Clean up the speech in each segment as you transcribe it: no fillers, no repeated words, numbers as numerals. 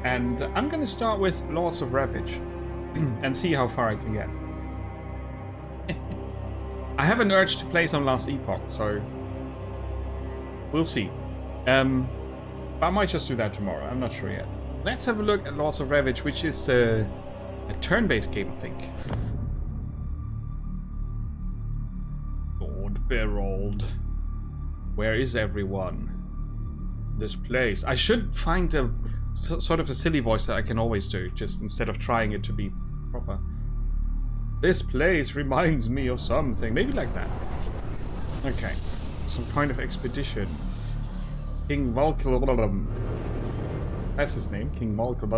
And I'm going to start with Lords of Ravage and see how far I can get. I have an urge to play some Last Epoch, so we'll see. I might just do that tomorrow. I'm not sure yet. Let's have a look at Lords of Ravage, which is a turn-based game, I think. Lord Berold. Where is everyone? This place. I should find a sort of a silly voice that I can always do, just instead of trying it to be proper. This place reminds me of something. Maybe like that. Okay. Some kind of expedition. King Valkyrie. That's his name. King Valkyrie.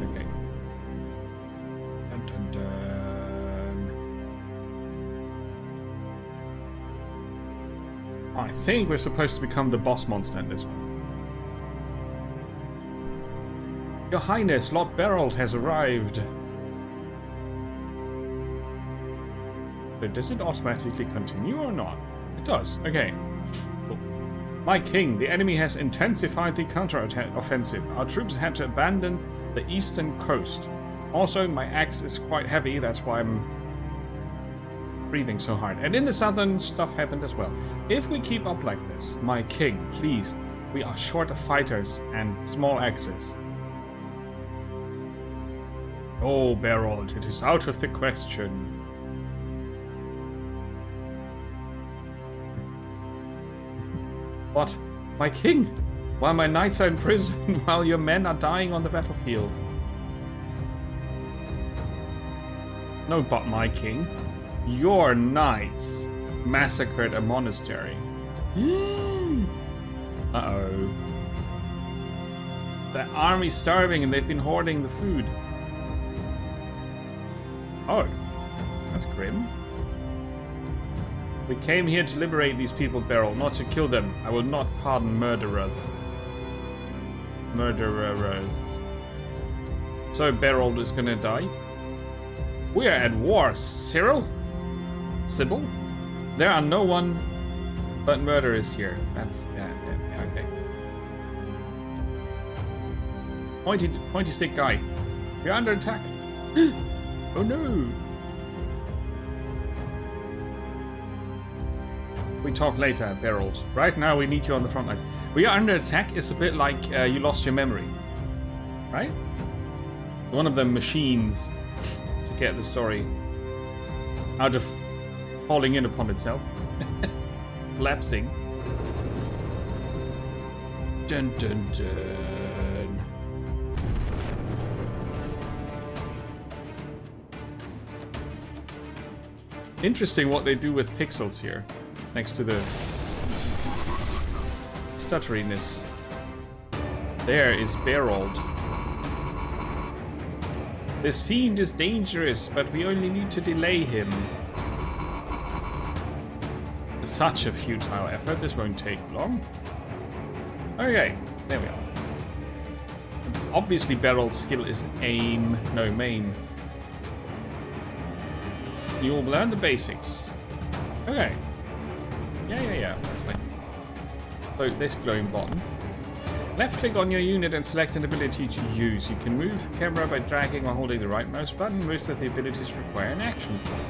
Okay. Dun, dun, dun. I think we're supposed to become the boss monster in this one. Your Highness, Lord Berold has arrived. So does it automatically continue or not? It does. Okay. Cool. My king, the enemy has intensified the counter-offensive. Our troops had to abandon the eastern coast. Also, my axe is quite heavy. That's why I'm breathing so hard. And in the southern, stuff happened as well. If we keep up like this, my king, please, we are short of fighters and small axes. Oh, Berold, it is out of the question. What? My king? While my knights are in prison, while your men are dying on the battlefield. No, but my king. Your knights massacred a monastery. Uh-oh. The army's starving and they've been hoarding the food. Oh, that's grim. We came here to liberate these people, Beryl, not to kill them. I will not pardon murderers. Murderers. So Beryl is gonna die. We are at war, Cyril? Sybil? There are no one but murderers here. That's... yeah, okay. Pointy stick guy. You're under attack. Oh no! We talk later, Berold. Right now we need you on the front lines. We are under attack is a bit like you lost your memory. Right? One of the machines to get the story out of falling in upon itself. Collapsing. Dun dun dun. Interesting what they do with pixels here, next to the stutteriness. There is Berold. This fiend is dangerous, but we only need to delay him. Such a futile effort, this won't take long. Okay, there we are. Obviously Berold's skill is aim, no maim. You'll learn the basics. Okay. Yeah, that's fine. So this glowing button. Left click on your unit and select an ability to use. You can move the camera by dragging or holding the right mouse button. Most of the abilities require an action point.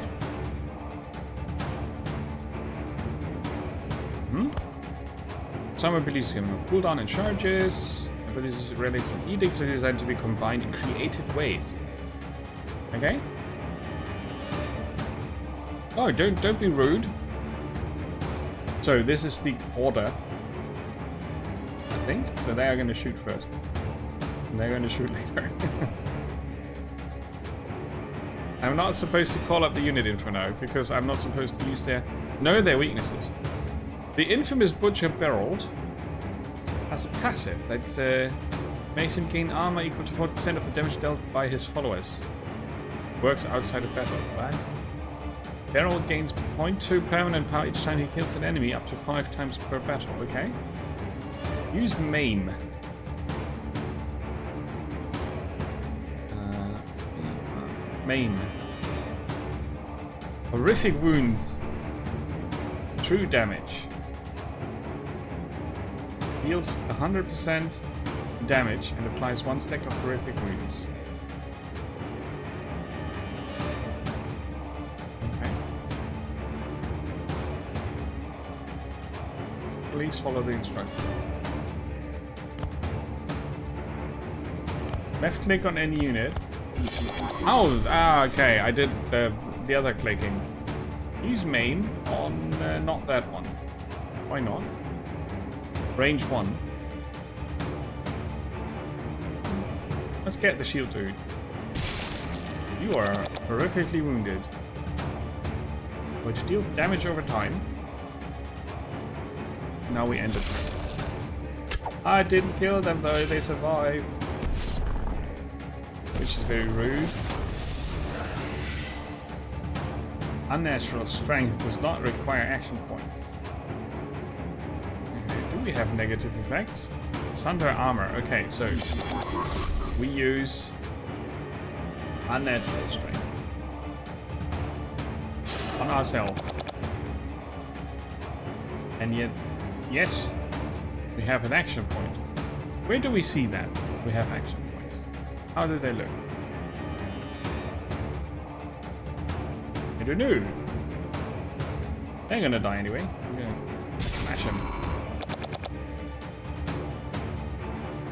Some abilities can have cooldown and charges. Abilities, relics, and edicts are designed to be combined in creative ways. Okay? Oh, don't be rude. So this is the order, I think. So they are going to shoot first, and they're going to shoot later. I'm not supposed to call up the unit info now because I'm not supposed to use their weaknesses. The infamous Butcher Berold has a passive that makes him gain armor equal to 40% of the damage dealt by his followers. Works outside of battle. Right? Berold gains 0.2 permanent power each time he kills an enemy, up to 5 times per battle. Okay. Use maim. Maim. Horrific wounds. True damage. Deals 100% damage and applies 1 stack of horrific wounds. Okay. Please follow the instructions. Left click on any unit. Oh, okay. I did the other clicking. Use main on not that one. Why not? Range 1. Let's get the shield dude. You are horrifically wounded, which deals damage over time. Now we end it. I didn't kill them though, they survived. Which is very rude. Unnatural strength does not require action points. Okay, do we have negative effects? It's under armor. Okay, so we use unnatural strength on ourselves. And yet, yes, we have an action point. Where do we see that we have action points? How do they look? I don't know. They're gonna die anyway. I'm gonna smash them.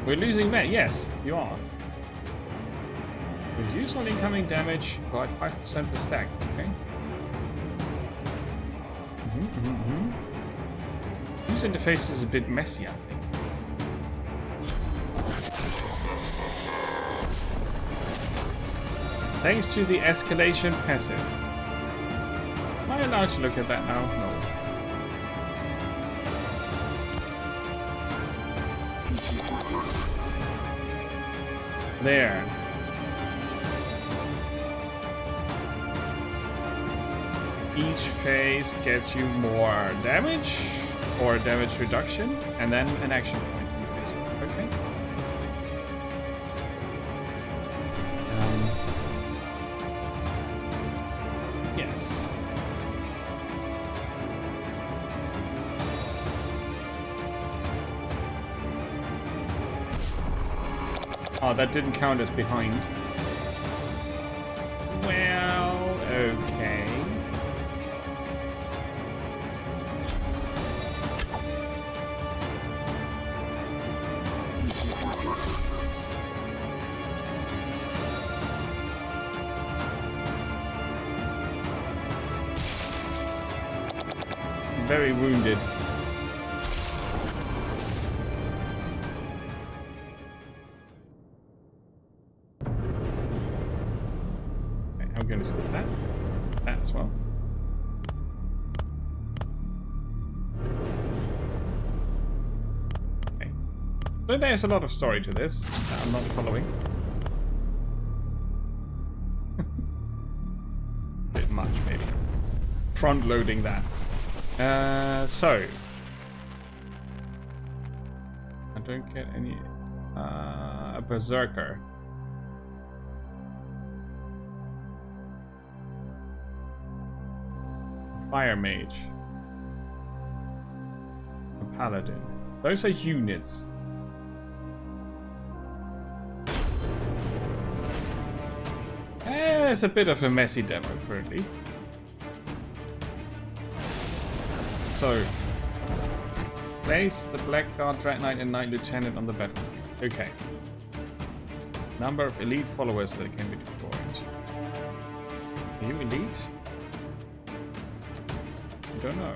We're losing men. Yes, you are. Reduce on incoming damage by 5% per stack. Okay. User interface is a bit messy, I think. Thanks to the escalation passive. Am I allowed to look at that now? No. There. Each phase gets you more damage or damage reduction, and then an action point. Okay. Yes. Oh, that didn't count as behind. Well, okay. Very wounded. Okay, I'm going to skip that. That as well. Okay. So there's a lot of story to this that I'm not following. Bit much, maybe. Front loading that. So I don't get any a berserker. Fire mage. A paladin. Those are units. It's a bit of a messy demo currently. So, place the Blackguard, Dread Knight, and Knight Lieutenant on the battlefield. Okay. Number of elite followers that can be deployed. Are you elite? I don't know.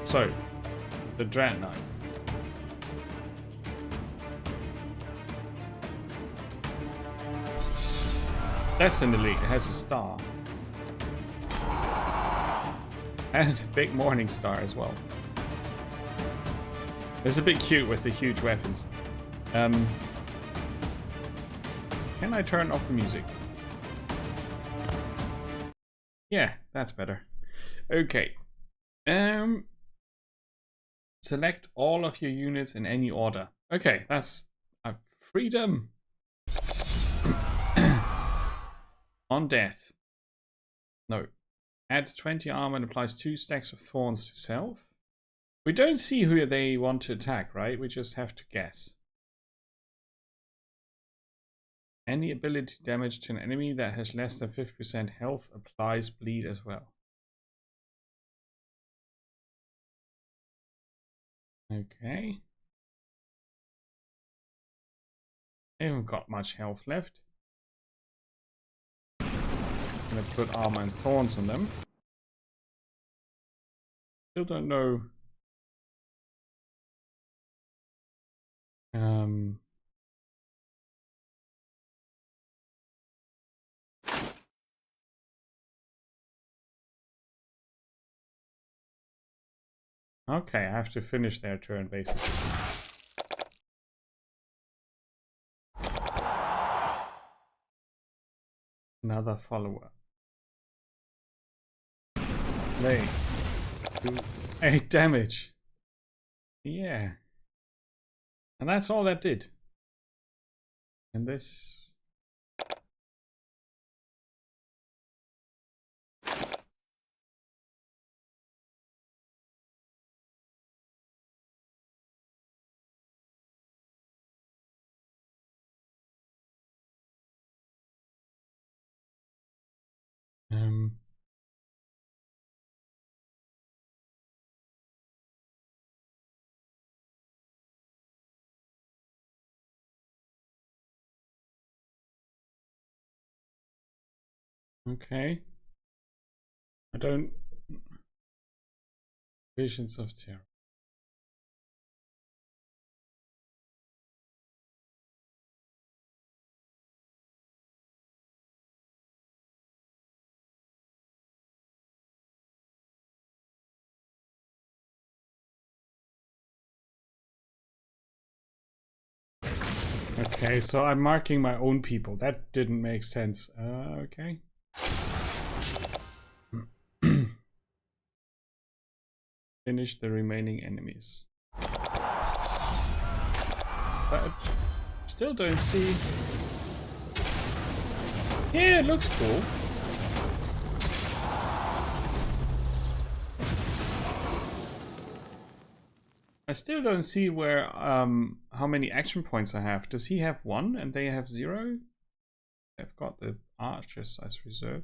So, the Dread Knight. That's an elite. It has a star. And a big morning star as well. It's a bit cute with the huge weapons. Can I turn off the music? Yeah, that's better. Okay. Select all of your units in any order. Okay, that's freedom. On death. No. Adds 20 armor and applies 2 stacks of thorns to self. We don't see who they want to attack, right? We just have to guess. Any ability damage to an enemy that has less than 50% health applies bleed as well. Okay. They haven't got much health left. I'm gonna put armor and thorns on them. Still don't know. Okay, I have to finish their turn basically. Another follower. Play. Do 8 damage. Yeah. And that's all that did. And this... Okay. I don't... Visions of terror. Okay, so I'm marking my own people. That didn't make sense. Okay. Finish the remaining enemies. But I still don't see... Yeah, it looks cool. I still don't see where, how many action points I have. Does he have 1 and they have 0? They've got the archers as reserve.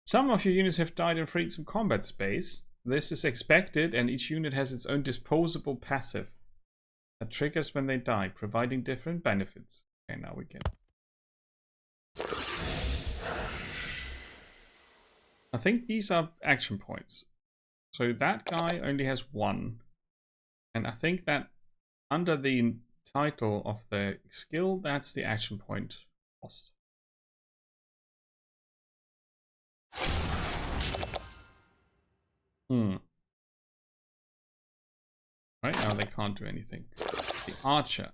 Some of your units have died and freed some combat space. This is expected, and each unit has its own disposable passive that triggers when they die, providing different benefits. Okay, now we can. I think these are action points. So that guy only has 1. And I think that under the title of the skill, that's the action point cost. Right now they can't do anything. The archer.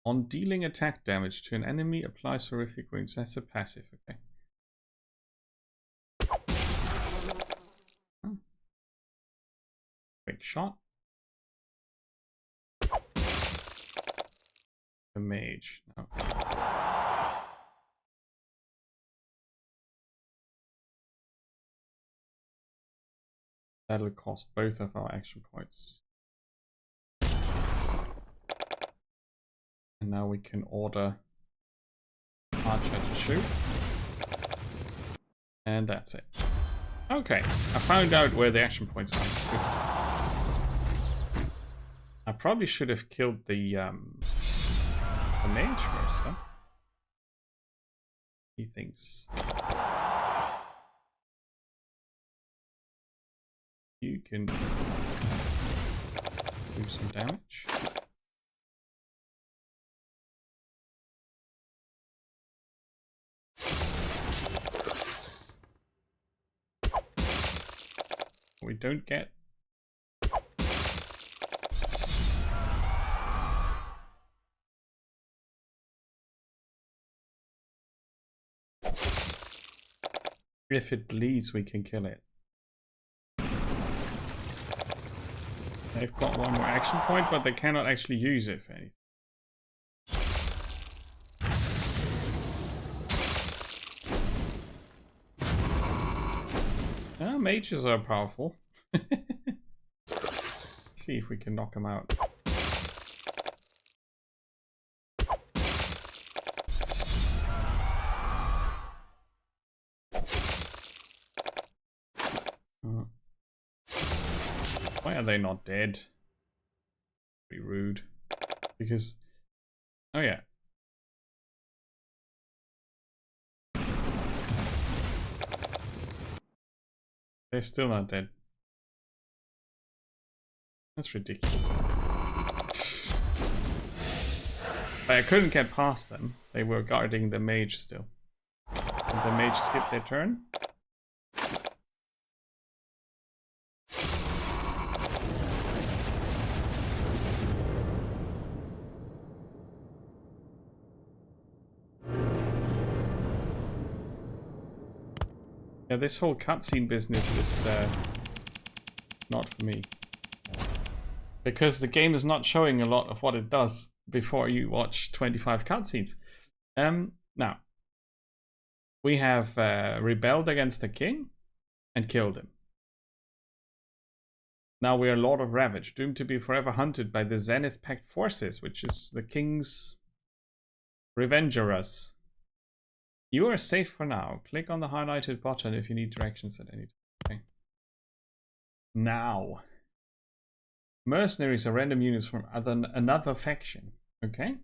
On dealing attack damage to an enemy, applies horrific wounds. That's a passive, okay. Quick shot. The mage. No. That'll cost both of our action points. And now we can order archer to shoot. And that's it. Okay, I found out where the action points are. I probably should have killed the mage first, huh? He thinks you can do some damage. We don't get if it bleeds, we can kill it. They've got 1 more action point, but they cannot actually use it for anything. Mages are powerful. Let's see if we can knock them out. Why are they not dead? Pretty rude. Because... oh yeah. They're still not dead. That's ridiculous. But I couldn't get past them. They were guarding the mage still. Did the mage skip their turn? Yeah, this whole cutscene business is not for me. Because the game is not showing a lot of what it does before you watch 25 cutscenes. Now, we have rebelled against the king and killed him. Now we are Lord of Ravage, doomed to be forever hunted by the Zenith Pact forces, which is the king's Revengerers. You are safe for now. Click on the highlighted button if you need directions at any time. Okay. Now. Mercenaries are random units from another faction. Okay.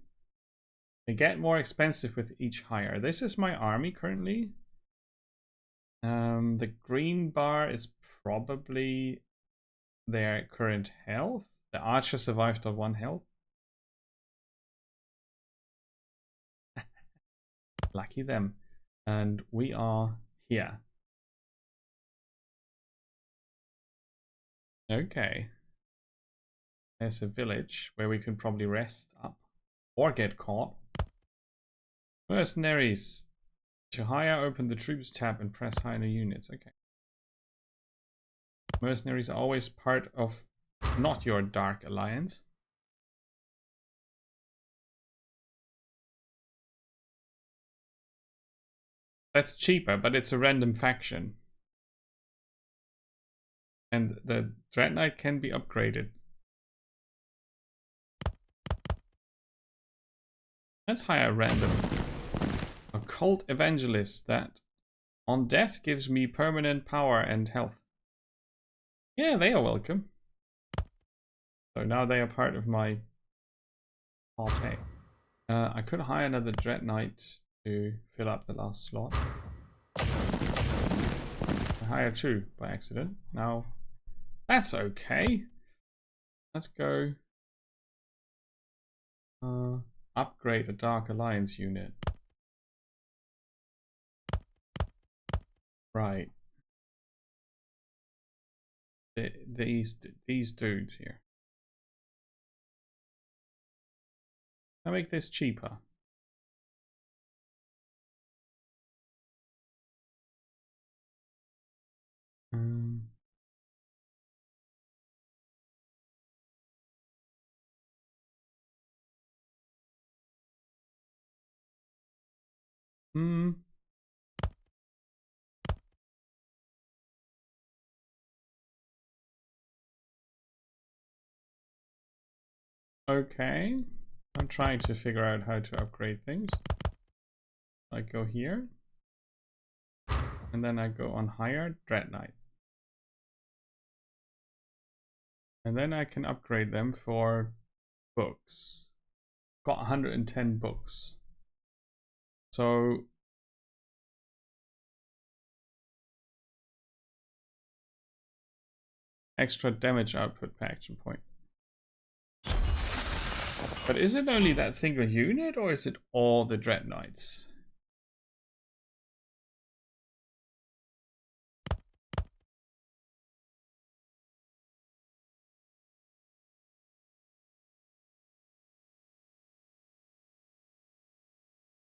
They get more expensive with each hire. This is my army currently. The green bar is probably their current health. The archer survived on 1 health. Lucky them. And we are here. Okay. There's a village where we can probably rest up or get caught. Mercenaries. To hire, open the troops tab and press hire units. Okay. Mercenaries are always part of not your Dark Alliance. That's cheaper, but it's a random faction. And the Dread Knight can be upgraded. Let's hire a random Occult Evangelist that on death gives me permanent power and health. Yeah, they are welcome. So now they are part of my party. I could hire another Dread Knight to fill up the last slot. I hired 2 by accident. Now, that's okay. Let's go upgrade a Dark Alliance unit. Right. These dudes here. Can I make this cheaper? Okay. I'm trying to figure out how to upgrade things. I go here. And then I go on hire Dread Knight. And then I can upgrade them for books. Got 110 books. So extra damage output per action point. But is it only that single unit or is it all the Dread Knights?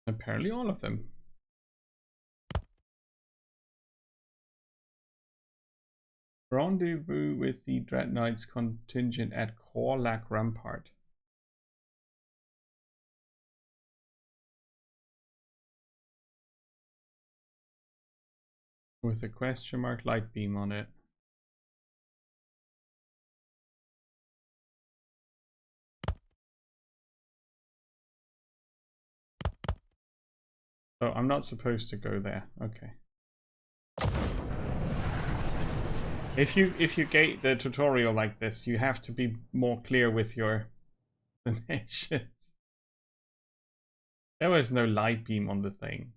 Apparently all of them. Rendezvous with the Dread Knights contingent at Korlak Rampart. With a question mark light beam on it. Oh, I'm not supposed to go there. Okay. If you gate the tutorial like this, you have to be more clear with your donations. There was no light beam on the thing.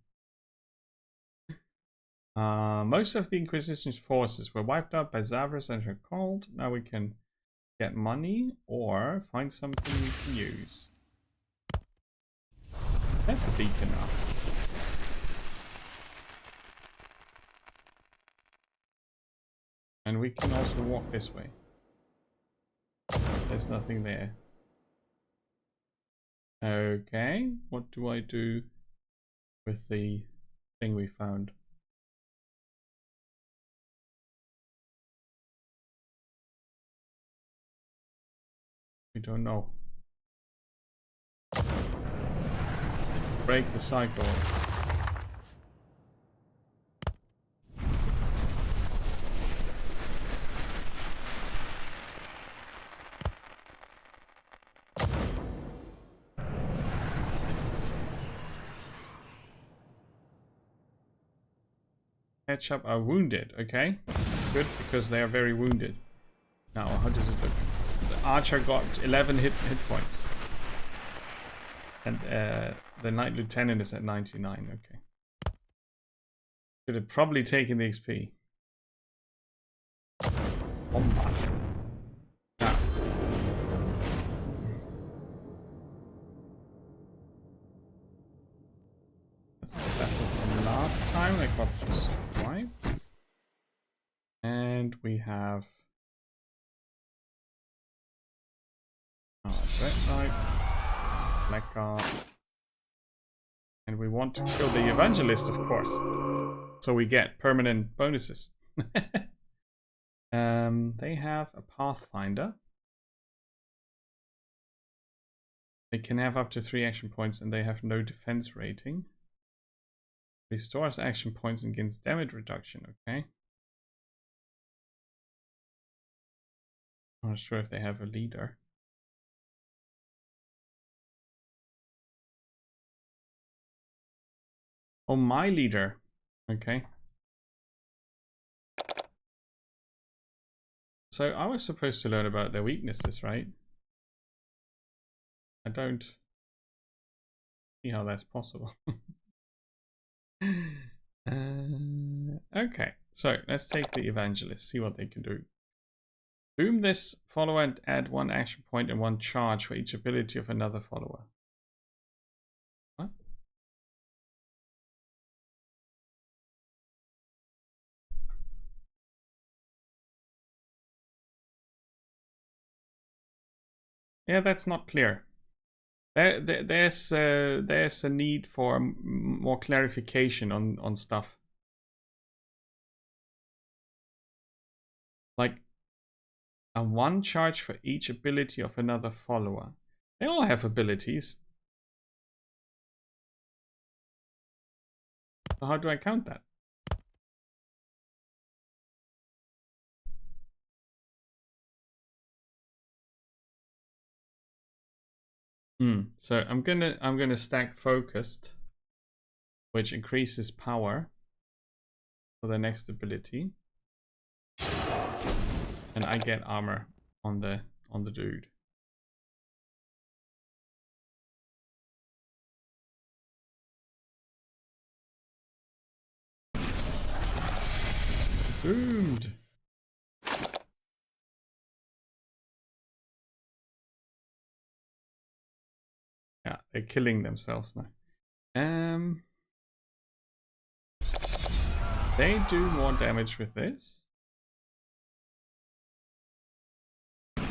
Most of the Inquisition's forces were wiped out by Zavras and her cult. Now we can get money or find something to use. That's a beacon now. And we can also walk this way. There's nothing there. Okay, what do I do with the thing we found? We don't know. Break the cycle. Ketchup are wounded, okay? Good, because they are very wounded. Now, how does it look? The archer got 11 hit points. And the Knight Lieutenant is at 99, okay. Should have probably taken the XP. Combat. Now. That's the battle from last time, I got just wiped. And we have Red Knight, Black Guard. And we want to kill the Evangelist, of course. So we get permanent bonuses. They have a Pathfinder. They can have up to 3 action points and they have no defense rating. Restores action points and gains damage reduction, okay. I'm not sure if they have a leader. Oh, my leader. Okay. So I was supposed to learn about their weaknesses, right? I don't see how that's possible. Okay, so let's take the Evangelist, see what they can do. Boom this follower and add 1 action point and 1 charge for each ability of another follower. What? Yeah, that's not clear. There's a need for more clarification on stuff. Like a 1 charge for each ability of another follower. They all have abilities. So how do I count that? So I'm gonna stack focused, which increases power for the next ability, and I get armor on the dude. Doomed. Yeah, they're killing themselves now. They do more damage with this. I'm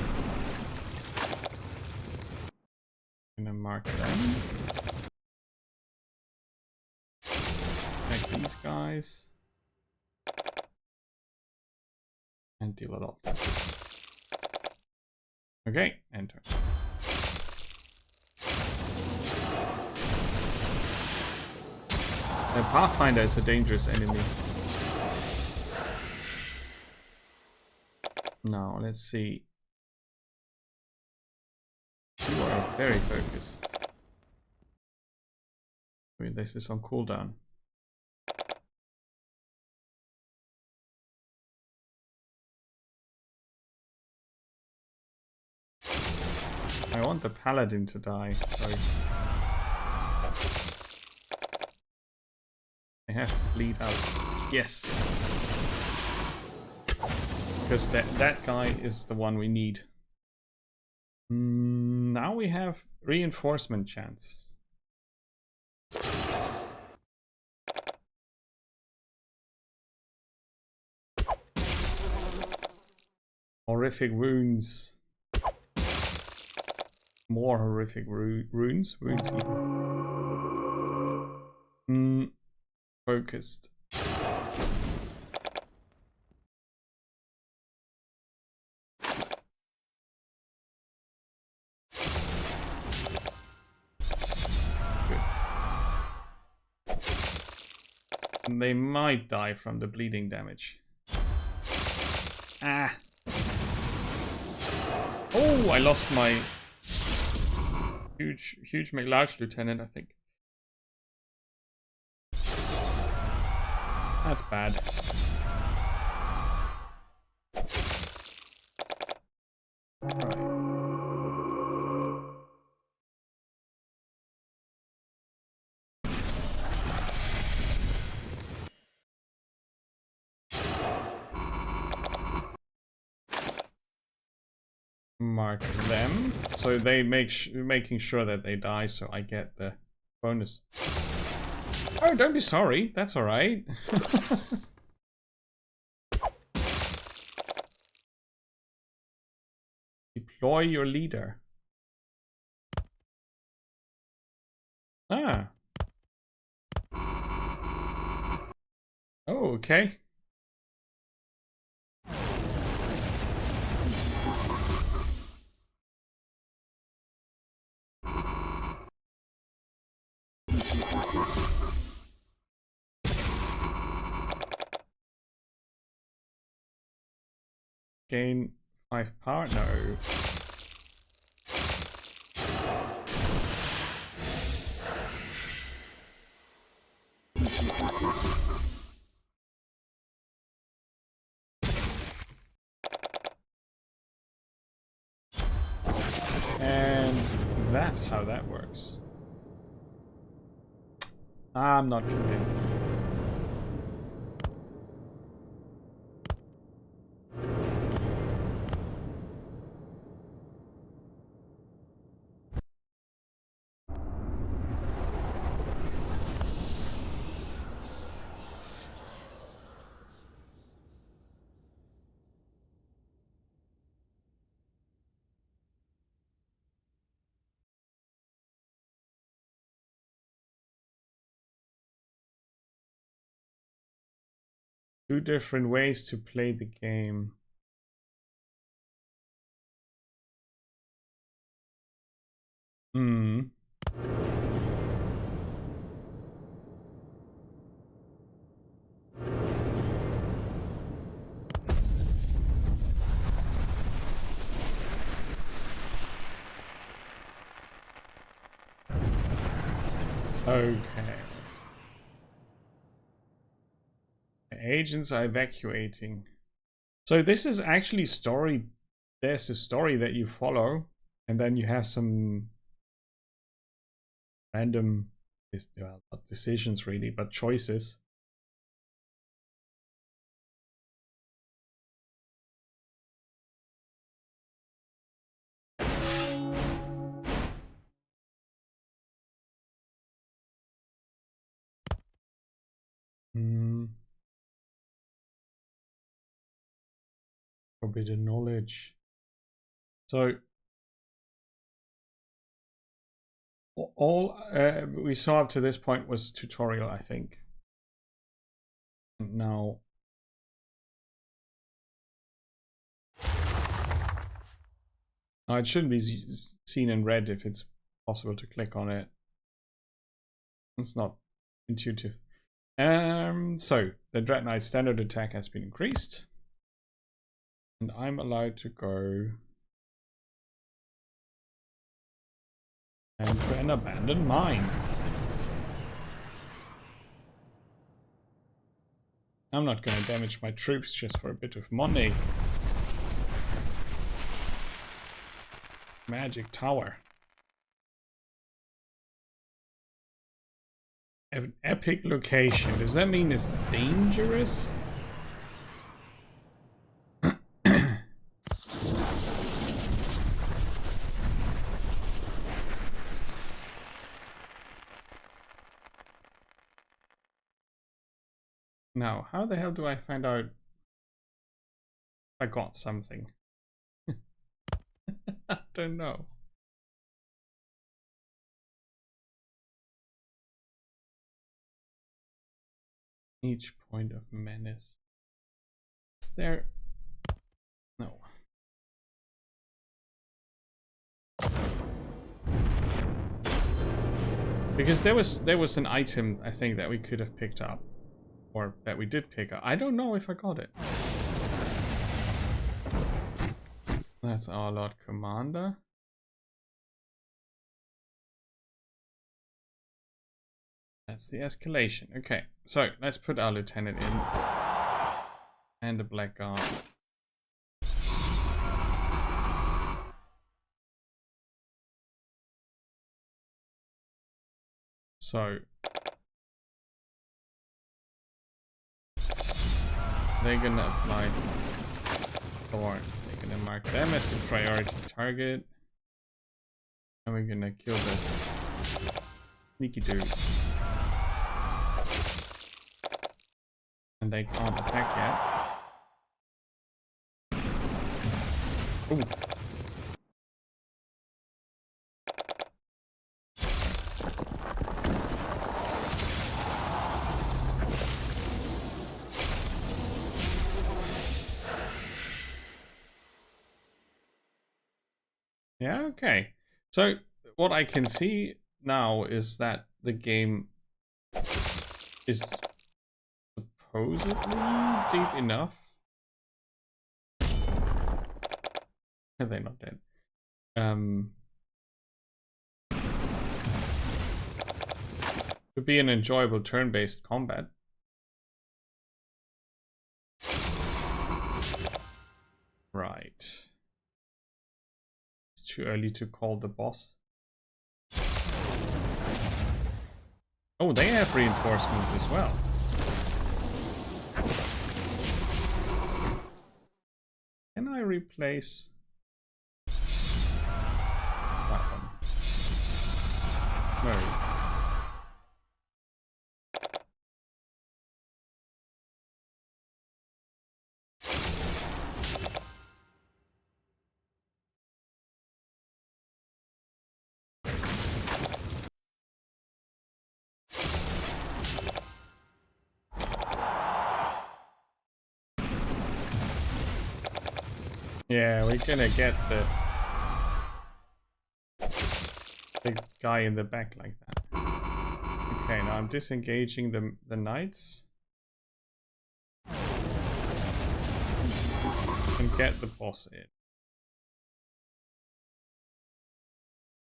gonna mark them. Take these guys. And deal a lot of damage. Okay, enter. The Pathfinder is a dangerous enemy. Now, let's see. You are very focused. Wait, this is on cooldown. I want the paladin to die, so I have to bleed out. Yes! Because that guy is the one we need. Now we have reinforcement chance. Horrific wounds. More horrific runes. Focused. Good. They might die from the bleeding damage. Ah. Oh, I lost my large lieutenant, I think. That's bad. Right. Mark them, so they making sure that they die, so I get the bonus. Oh, don't be sorry. That's all right. Deploy your leader. Ah. Oh, okay. Gain 5 power? No. And that's how that works. I'm not convinced. Two different ways to play the game. Hmm. Okay. Agents are evacuating. So this is actually story. There's a story that you follow, and then you have some random, well, not decisions really, but choices. Forbidden knowledge. So all we saw up to this point was tutorial, I think. Now it shouldn't be seen in red if it's possible to click on it. It's not intuitive. So the Dread Knight standard attack has been increased. And I'm allowed to go and to an abandoned mine. I'm not going to damage my troops just for a bit of money. Magic tower. An epic location. Does that mean it's dangerous? Now, how the hell do I find out I got something? I don't know. Each point of menace. Is there? No. Because there was an item I think that we could have picked up. Or that we did pick up. I don't know if I got it. That's our Lord Commander. That's the escalation. Okay, so let's put our lieutenant in. And the blackguard. So they're gonna apply thorns. They're gonna mark them as a priority target. And we're gonna kill the sneaky dude. And they can't attack yet. Ooh. Yeah, okay. So what I can see now is that the game is supposedly deep enough. They're not dead. To be an enjoyable turn-based combat. Right. It's too early to call the boss. Oh, they have reinforcements as well. Can I replace that one? No. Yeah, we're gonna get the guy in the back like that. Okay, now I'm disengaging the knights. And get the boss in.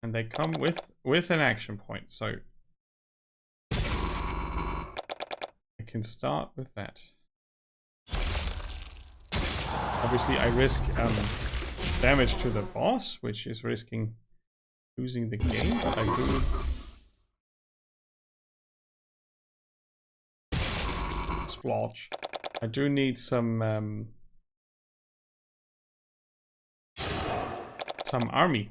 And they come with an action point, so I can start with that. Obviously, I risk damage to the boss, which is risking losing the game, but I do. Splotch. I do need some army.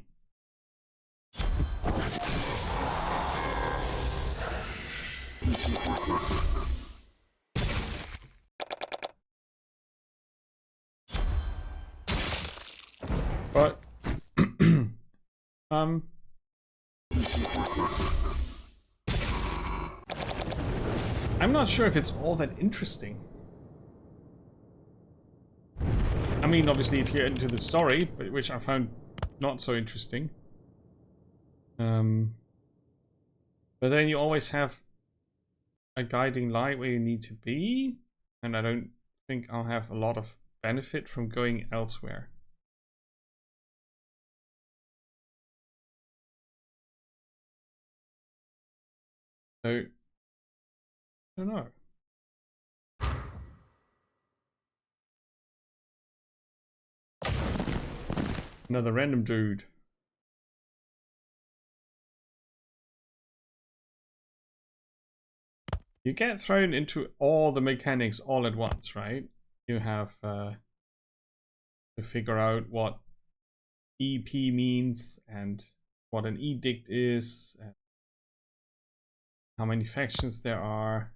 But I'm not sure if it's all that interesting. I mean, obviously, if you're into the story, which I found not so interesting. But then you always have a guiding light where you need to be, and I don't think I'll have a lot of benefit from going elsewhere? So, I don't know. Another random dude. You get thrown into all the mechanics all at once, right? You have to figure out what EP means and what an edict is, and how many factions there are.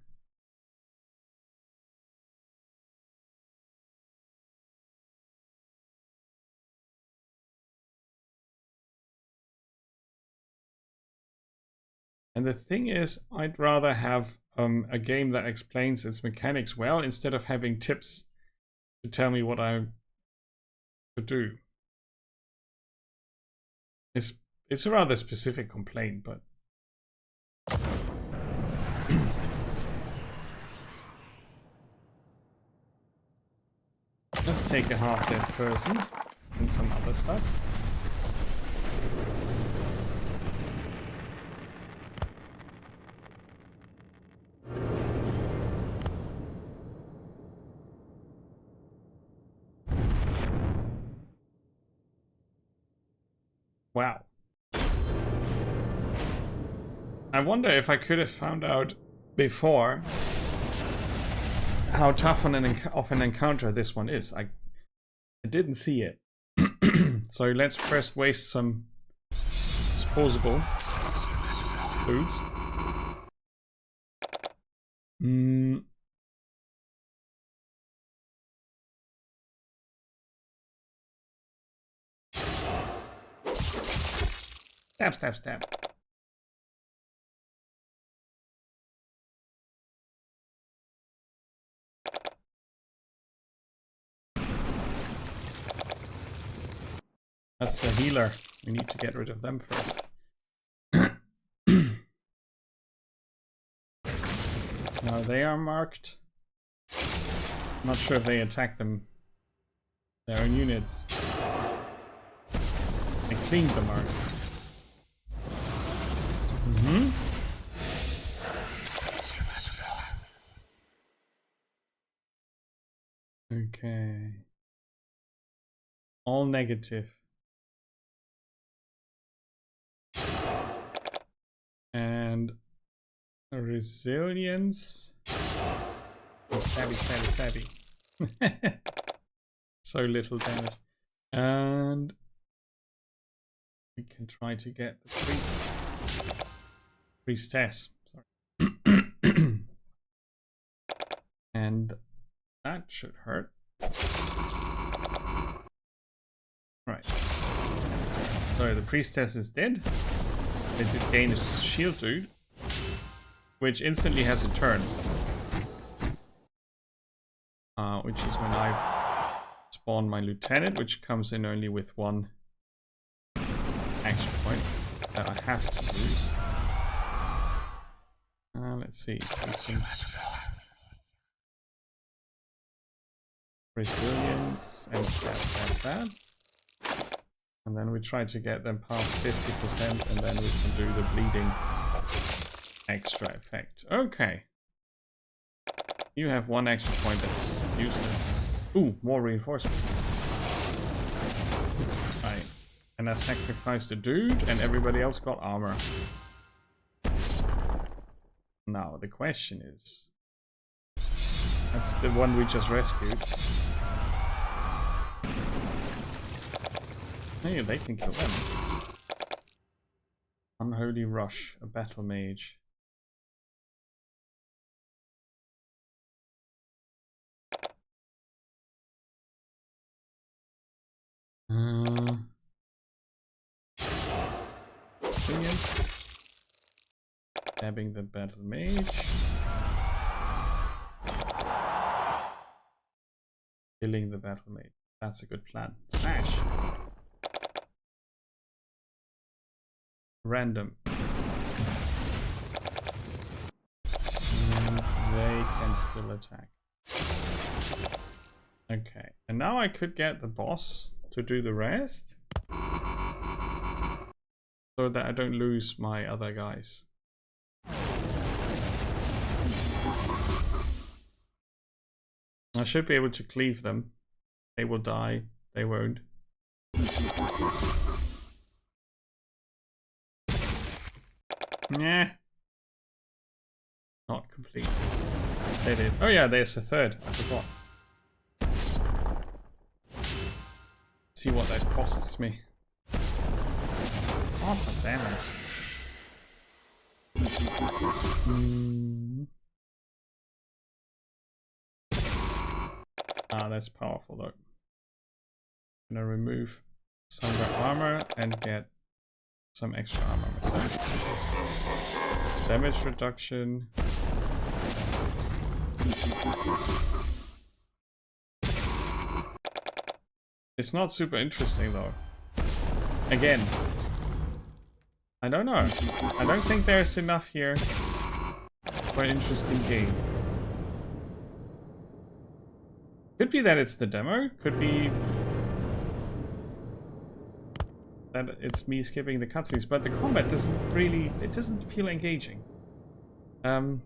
And the thing is, I'd rather have a game that explains its mechanics well instead of having tips to tell me what I should do. It's a rather specific complaint, but let's take a half-dead person and some other stuff. Wow. I wonder if I could have found out before how tough of an encounter this one is. I didn't see it. So let's first waste some disposable foods. Stab, stab, stab. That's the healer. We need to get rid of them first. Now they are marked. I'm not sure if they attack them. Their own units. I cleaned the mark. Okay. All negative. And resilience. Stabby, stabby, stabby. So little damage. And we can try to get the priestess. Sorry. And that should hurt. Right. So the priestess is dead. They did gain a shield dude, which instantly has a turn. Which is when I spawn my lieutenant, which comes in only with one action point that I have to use. Let's see. Resilience and that. And then we try to get them past 50%, and then we can do the bleeding extra effect. Okay. You have one action point that's useless. Ooh, more reinforcements. Right. And I sacrificed a dude, and everybody else got armor. Now, the question is... That's the one we just rescued. Hey, they can kill them. Unholy Rush, a battle mage. Stabbing the battle mage. Killing the battle mage. That's a good plan. Smash! Random. They can still attack. Okay, and now I could get the boss to do the rest. So that I don't lose my other guys. I should be able to cleave them. They will die. They won't. Nah. Not complete. They did. Oh yeah, there's a third. I forgot. See what that costs me. Lots of damage. Ah, that's powerful though. I'm gonna remove some of the armor and get some extra armor myself. Damage reduction. It's not super interesting though. Again, I don't know. I don't think there's enough here for an interesting game. Could be that it's the demo. Could be that it's me skipping the cutscenes, but the combat doesn't really, it doesn't feel engaging. There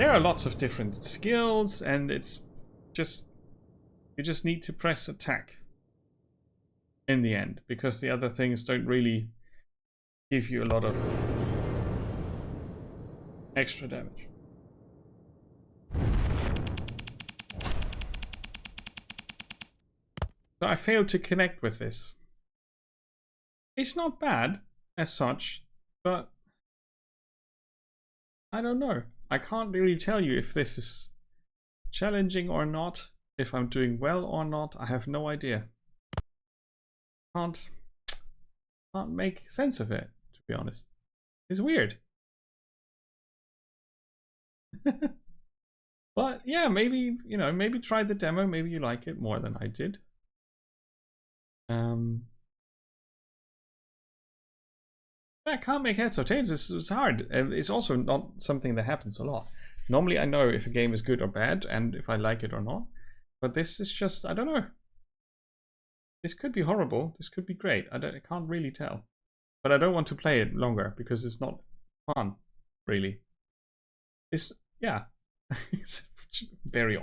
are lots of different skills, and it's just, you just need to press attack in the end, because the other things don't really give you a lot of extra damage. So I failed to connect with this. It's not bad as such, but I don't know. I can't really tell you if this is challenging or not, if I'm doing well or not. I have no idea. Can't make sense of it, to be honest. It's weird. But yeah, maybe, you know, maybe try the demo. Maybe you like it more than I did. I can't make heads or tails. It's hard, and it's also not something that happens a lot. Normally I know if a game is good or bad and if I like it or not, but this is just, I don't know. This could be horrible, this could be great. I can't really tell, but I don't want to play it longer because it's not fun, really. It's, yeah, it's very